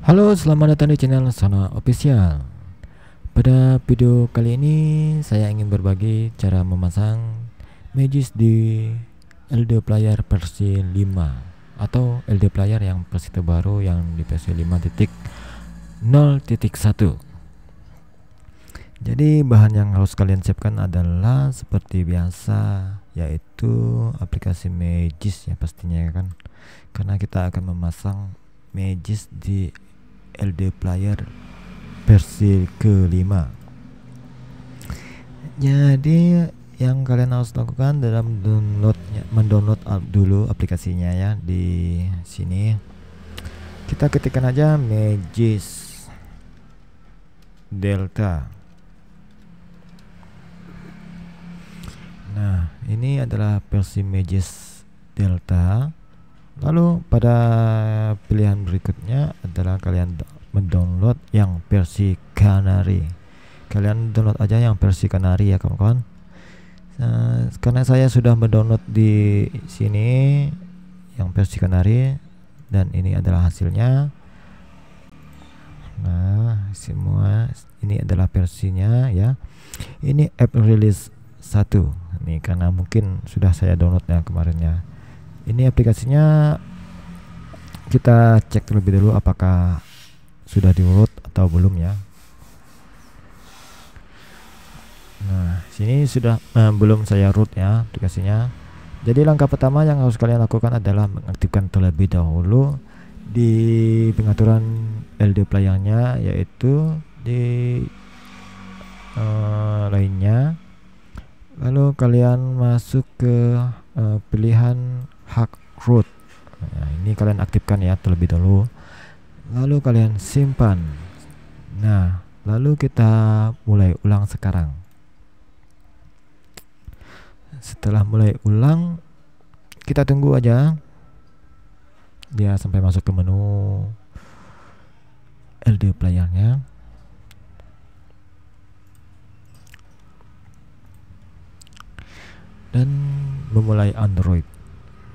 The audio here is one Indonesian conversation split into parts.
Halo, selamat datang di channel Sona Official. Pada video kali ini saya ingin berbagi cara memasang Magis di LD Player versi 5 atau LD Player yang versi terbaru yang di versi 5.0.1. Jadi bahan yang harus kalian siapkan adalah seperti biasa, yaitu aplikasi Magis ya pastinya ya kan, karena kita akan memasang Magis di LD Player versi kelima. Jadi yang kalian harus lakukan dalam mendownload dulu aplikasinya ya. Di sini kita ketikkan aja Magis Delta. Nah, ini adalah versi Magis Delta. Lalu pada pilihan berikutnya adalah kalian mendownload yang versi Canary. Kalian download aja yang versi Canary ya kawan-kawan. Karena saya sudah mendownload di sini yang versi Canary dan ini adalah hasilnya. Nah, semua ini adalah versinya ya. Ini app release 1. Nih karena mungkin sudah saya download yang kemarinnya. Ini aplikasinya kita cek terlebih dulu apakah sudah di-root atau belum ya. Nah, sini sudah belum saya root ya aplikasinya. Jadi langkah pertama yang harus kalian lakukan adalah mengaktifkan terlebih dahulu di pengaturan LD playernya, yaitu di lainnya. Lalu kalian masuk ke pilihan hak root. Nah, ini kalian aktifkan ya terlebih dahulu. Lalu kalian simpan. Nah, lalu kita mulai ulang sekarang. Setelah mulai ulang, kita tunggu aja dia sampai masuk ke menu LD playernya. Dan memulai Android.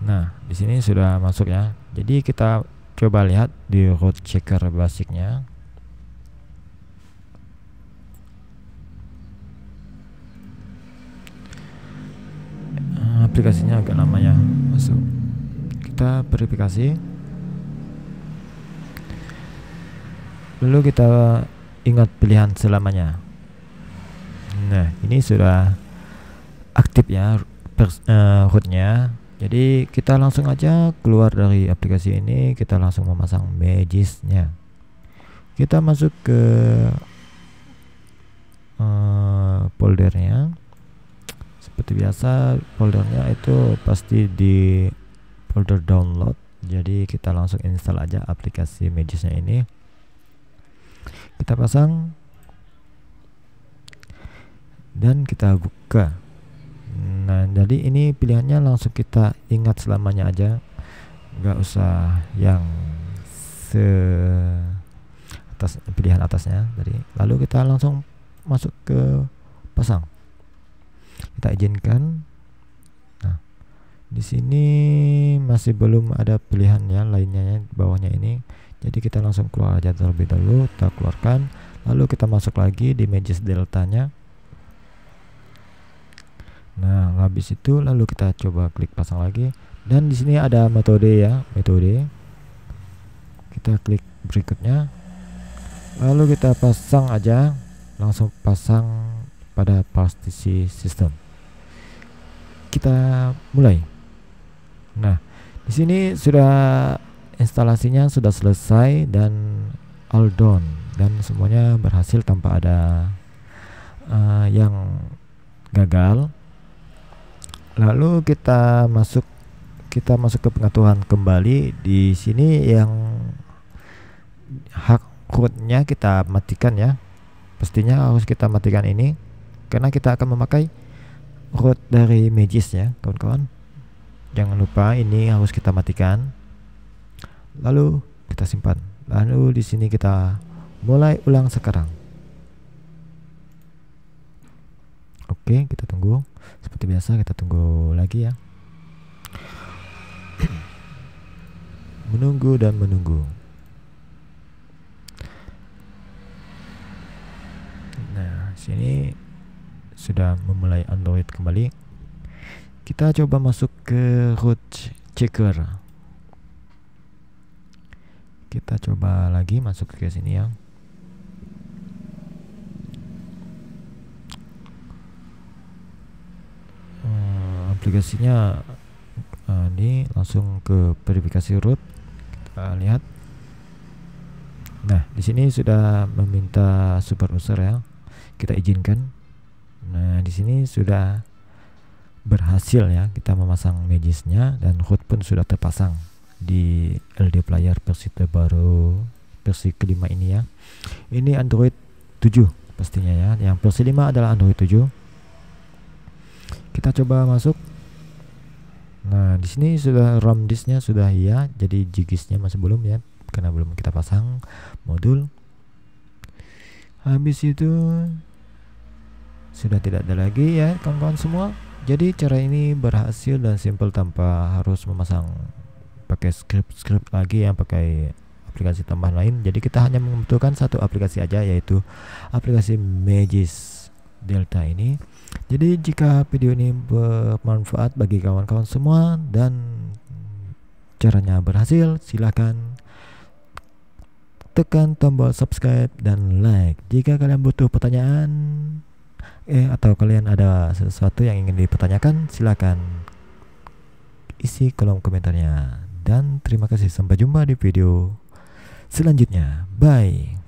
Nah, di sini sudah masuk ya. Jadi kita coba lihat di root checker basicnya. Aplikasinya agak lama ya masuk. Kita verifikasi. Lalu kita ingat pilihan selamanya. Nah, ini sudah aktif ya rootnya. Jadi kita langsung aja keluar dari aplikasi ini, kita langsung memasang Magisnya. Kita masuk ke foldernya. Seperti biasa foldernya itu pasti di folder download. Jadi kita langsung install aja aplikasi Magisnya ini. Kita pasang dan kita buka. Nah, jadi ini pilihannya langsung kita ingat selamanya aja, nggak usah yang pilihan atasnya tadi. Lalu kita langsung masuk ke pasang. Kita izinkan. Nah, di sini masih belum ada pilihan ya lainnya ya, di bawahnya ini. Jadi kita langsung keluar aja terlebih dahulu. Kita keluarkan. Lalu kita masuk lagi di Magis Deltanya. Nah, habis itu lalu kita coba klik pasang lagi, dan di sini ada metode ya, metode. Kita klik berikutnya, lalu kita pasang aja, langsung pasang pada partisi sistem. Kita mulai. Nah, di sini sudah instalasinya sudah selesai dan all done, dan semuanya berhasil tanpa ada yang gagal. Lalu kita masuk ke pengaturan kembali. Di sini yang hak rootnya kita matikan ya. Pastinya harus kita matikan ini karena kita akan memakai root dari Magis ya kawan-kawan. Jangan lupa ini harus kita matikan. Lalu kita simpan. Lalu di sini kita mulai ulang sekarang. Oke, kita tunggu. Seperti biasa kita tunggu lagi ya. Menunggu dan menunggu. Sini sudah memulai Android kembali. Kita coba masuk ke root checker. Kita coba lagi masuk ke sini ya. Aplikasinya ini langsung ke verifikasi root. Kita lihat. Nah, di sini sudah meminta super user ya. Kita izinkan. Nah, di sini sudah berhasil ya kita memasang Magisnya, dan root pun sudah terpasang di LD Player versi terbaru, versi kelima ini ya. Ini Android 7 pastinya ya. Yang versi 5 adalah Android 7. Kita coba masuk. Nah, di sini sudah ROM disknya sudah iya, jadi GGS-nya masih belum ya, karena belum kita pasang modul. Habis itu sudah tidak ada lagi ya kawan-kawan semua. Jadi cara ini berhasil dan simple tanpa harus memasang pakai script lagi yang pakai aplikasi tambahan lain. Jadi kita hanya membutuhkan satu aplikasi aja, yaitu aplikasi Magis Delta ini. Jadi jika video ini bermanfaat bagi kawan-kawan semua dan caranya berhasil, silahkan tekan tombol subscribe dan like. Jika kalian butuh pertanyaan atau kalian ada sesuatu yang ingin dipertanyakan, silakan isi kolom komentarnya. Dan terima kasih, sampai jumpa di video selanjutnya. Bye.